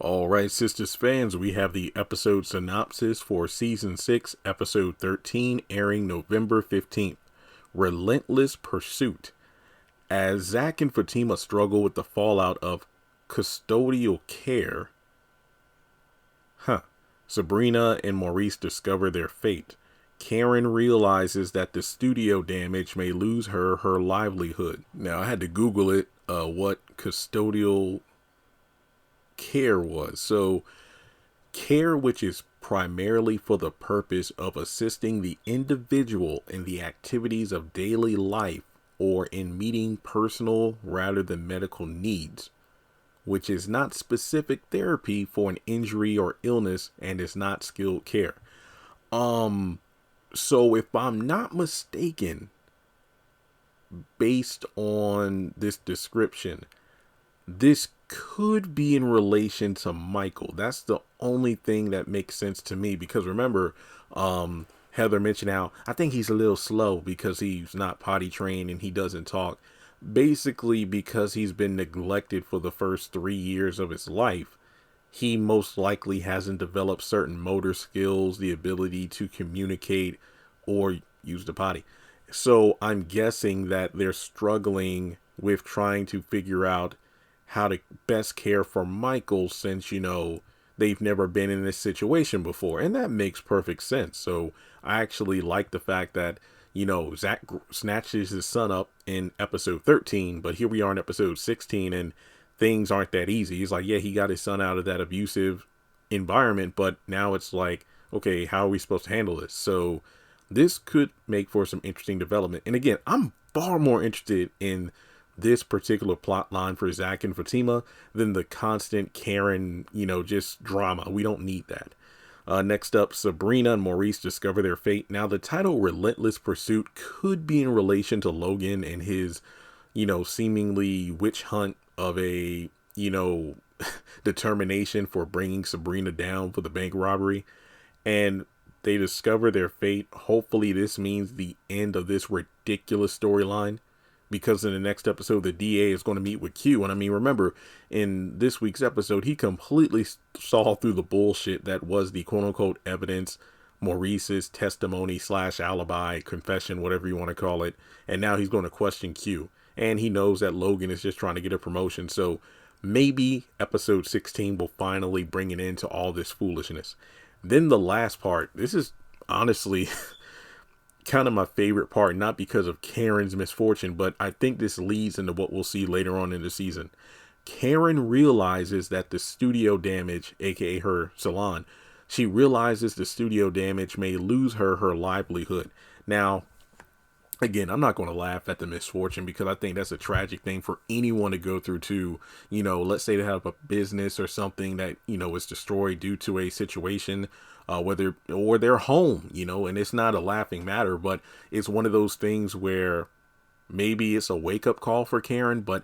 All right, Sistas fans, we have the episode synopsis for Season 6, Episode 13, airing November 15th. Relentless Pursuit. As Zach and Fatima struggle with the fallout of custodial care, Sabrina and Maurice discover their fate. Karen realizes that the studio damage may lose her livelihood. Now, I had to Google it, what custodial care was. So, care which is primarily for the purpose of assisting the individual in the activities of daily life or in meeting personal rather than medical needs, which is not specific therapy for an injury or illness and is not skilled care. So if I'm not mistaken, based on this description, this could be in relation to Michael. That's the only thing that makes sense to me, because remember, Heather mentioned how I think he's a little slow because he's not potty trained and he doesn't talk. Basically, because he's been neglected for the first 3 years of his life, he most likely hasn't developed certain motor skills, the ability to communicate or use the potty. So I'm guessing that they're struggling with trying to figure out how to best care for Michael, since, they've never been in this situation before. And that makes perfect sense. So I actually like the fact that, Zach snatches his son up in episode 13, but here we are in episode 16 and things aren't that easy. He's like, yeah, he got his son out of that abusive environment, but now it's like, okay, how are we supposed to handle this? So this could make for some interesting development. And again, I'm far more interested in this particular plot line for Zach and Fatima than the constant Karen, just drama. We don't need that. Next up, Sabrina and Maurice discover their fate. Now, the title Relentless Pursuit could be in relation to Logan and his, seemingly witch hunt of a, determination for bringing Sabrina down for the bank robbery. And they discover their fate. Hopefully this means the end of this ridiculous storyline, because in the next episode, the DA is going to meet with Q. And I mean, remember, in this week's episode, he completely saw through the bullshit that was the quote unquote evidence, Maurice's testimony / alibi, confession, whatever you want to call it. And now he's going to question Q. And he knows that Logan is just trying to get a promotion. So maybe episode 16 will finally bring an end to all this foolishness. Then the last part, this is honestly kind of my favorite part, not because of Karen's misfortune, but I think this leads into what we'll see later on in the season. Karen realizes that the studio damage, aka her salon, she realizes the studio damage may lose her livelihood. Now, again, I'm not going to laugh at the misfortune, because I think that's a tragic thing for anyone to go through to, let's say they have a business or something that, is destroyed due to a situation, whether, or their home, and it's not a laughing matter, but it's one of those things where maybe it's a wake up call for Karen, but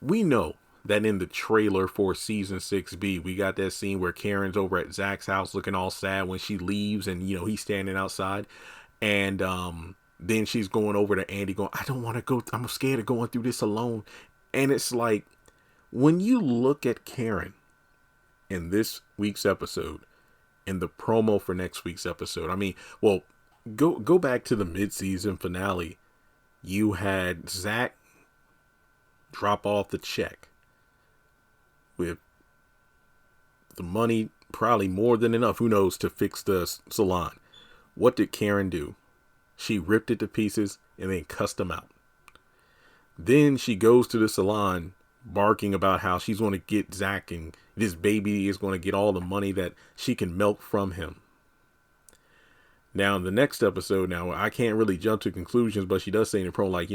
we know that in the trailer for season 6B, we got that scene where Karen's over at Zach's house looking all sad when she leaves and, he's standing outside. And then she's going over to Andy going, I don't want to go. I'm scared of going through this alone. And it's like, when you look at Karen in this week's episode and the promo for next week's episode, I mean, well, go back to the mid-season finale. You had Zach drop off the check with the money, probably more than enough, who knows, to fix the salon. What did Karen do? She ripped it to pieces and then cussed him out. Then she goes to the salon barking about how she's going to get Zach, and this baby is going to get all the money that she can milk from him. Now, in the next episode, now I can't really jump to conclusions, but she does say in the promo, like,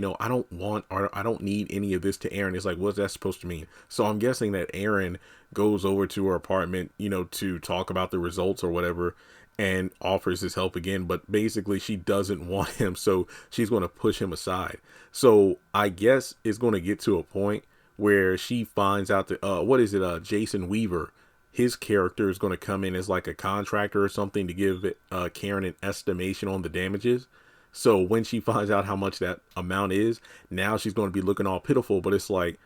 I don't need any of this to Aaron. It's like, what's that supposed to mean? So I'm guessing that Aaron goes over to her apartment, to talk about the results or whatever, and offers his help again. But basically she doesn't want him, so she's going to push him aside. So I guess it's going to get to a point where she finds out that, Jason Weaver, his character is going to come in as like a contractor or something to give Karen an estimation on the damages. So when she finds out how much that amount is, now she's going to be looking all pitiful. But it's like,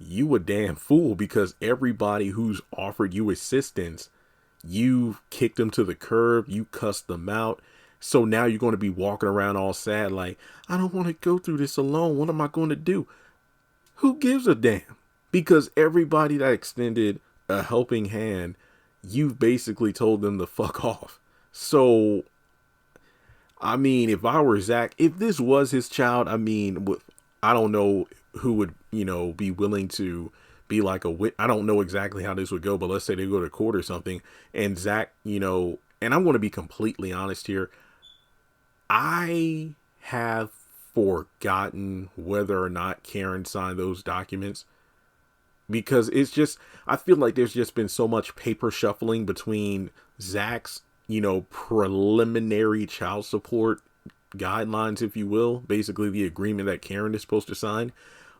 you a damn fool, because everybody who's offered you assistance, you kicked them to the curb, you cussed them out. So now you're going to be walking around all sad like, I don't want to go through this alone. What am I going to do? Who gives a damn? Because everybody that extended a helping hand, you've basically told them to fuck off. So, I mean, if I were Zach, if this was his child, I mean, I don't know who would, be willing to be like I don't know exactly how this would go, but let's say they go to court or something, and Zach, and I'm going to be completely honest here. I have forgotten whether or not Karen signed those documents, because I feel like there's just been so much paper shuffling between Zach's, preliminary child support guidelines, if you will, basically the agreement that Karen is supposed to sign.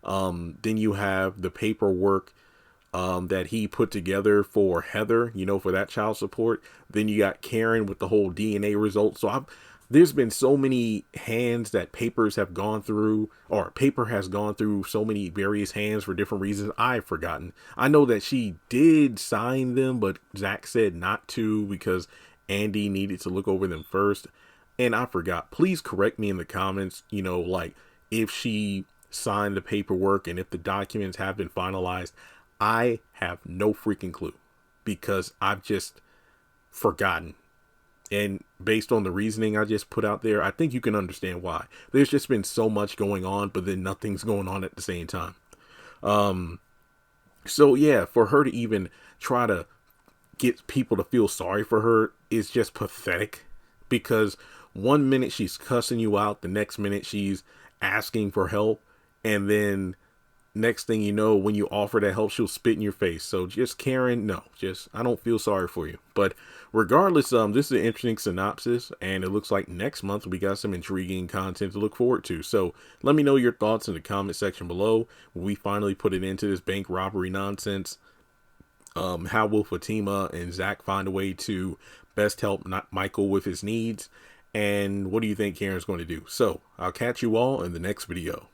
Then you have the paperwork that he put together for Heather, for that child support. Then you got Karen with the whole DNA results. So there's been so many hands that paper has gone through so many various hands for different reasons. I've forgotten. I know that she did sign them, but Zach said not to because Andy needed to look over them first. And I forgot. Please correct me in the comments, like if she signed the paperwork and if the documents have been finalized. I have no freaking clue, because I've just forgotten. And based on the reasoning I just put out there, I think you can understand why. There's just been so much going on, but then nothing's going on at the same time. So yeah, for her to even try to get people to feel sorry for her is just pathetic, because one minute she's cussing you out, the next minute she's asking for help, and then next thing you know, when you offer that help, she'll spit in your face. So just Karen, no, I don't feel sorry for you. But regardless, this is an interesting synopsis, and it looks like next month we got some intriguing content to look forward to. So let me know your thoughts in the comment section below. We finally put it into this bank robbery nonsense. How will Fatima and Zach find a way to best help Michael with his needs? And what do you think Karen's going to do? So I'll catch you all in the next video.